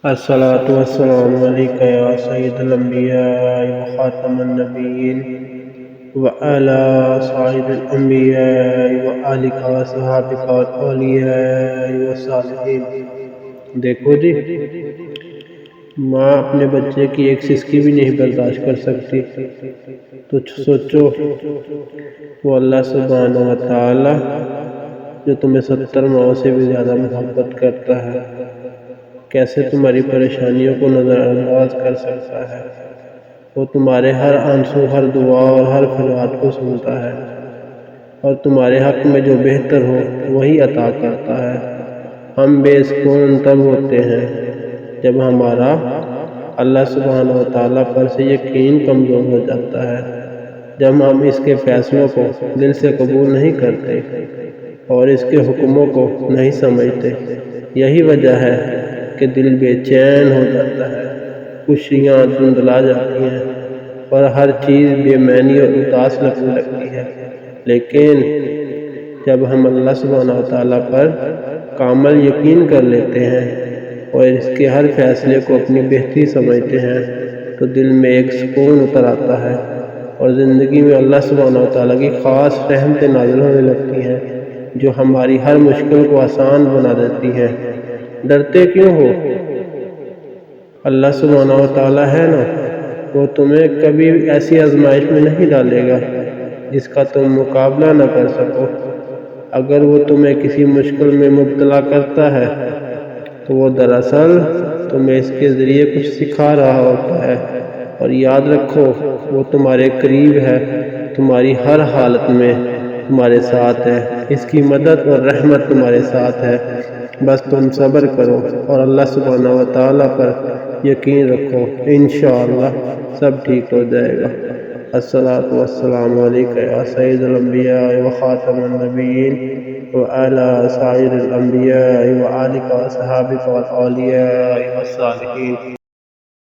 الصلاة والسلام عليك يا سيد الأنبياء وخاتم النبيين وعلى سائر الأنبياء وآلك وصحابك والأولياء والصالحين۔ دیکھو جی، ماں اپنے بچے کی ایک سسکی بھی نہیں برداشت کر سکتی، تو سوچو وہ اللہ سبحانہ و تعالی جو تمہیں 70 ماؤں سے بھی زیادہ محبت کرتا ہے، کیسے تمہاری پریشانیوں کو نظر انداز کر سکتا ہے۔ وہ تمہارے ہر آنسو، ہر دعا اور ہر فریاد کو سنتا ہے، اور تمہارے حق میں جو بہتر ہو وہی عطا کرتا ہے۔ ہم بے سکون تب ہوتے ہیں جب ہمارا اللہ سبحانہ و تعالیٰ پر سے یقین کمزور ہو جاتا ہے، جب ہم اس کے فیصلوں کو دل سے قبول نہیں کرتے اور اس کے حکموں کو نہیں سمجھتے۔ یہی وجہ ہے کہ دل بے چین ہو جاتا ہے، خوشیاں دھندلا جاتی ہیں اور ہر چیز بے معنی اور اداس لگنے لگتی ہے۔ لیکن جب ہم اللہ سبحانہ و تعالیٰ پر کامل یقین کر لیتے ہیں اور اس کے ہر فیصلے کو اپنی بہتری سمجھتے ہیں تو دل میں ایک سکون اتر آتا ہے اور زندگی میں اللہ سبحانہ و تعالیٰ کی خاص رحمتیں نازل ہونے لگتی ہیں جو ہماری ہر مشکل کو آسان بنا دیتی ہیں۔ ڈرتے کیوں ہو؟ اللہ سبحانہ و تعالیٰ ہے نا، وہ تمہیں کبھی ایسی آزمائش میں نہیں ڈالے گا جس کا تم مقابلہ نہ کر سکو۔ اگر وہ تمہیں کسی مشکل میں مبتلا کرتا ہے تو وہ دراصل تمہیں اس کے ذریعے کچھ سکھا رہا ہوتا ہے، اور یاد رکھو وہ تمہارے قریب ہے، تمہاری ہر حالت میں تمہارے ساتھ ہے، اس کی مدد اور رحمت تمہارے ساتھ ہے۔ بس تم صبر کرو اور اللہ سبحانہ و تعالیٰ پر یقین رکھو، انشاءاللہ سب ٹھیک ہو جائے گا۔ الصلاة والسلام علیک یا سید الانبیاء وخاتم النبیین وعلی سائر الانبیاء وآلک وصحابک والاولیاء والصالحین۔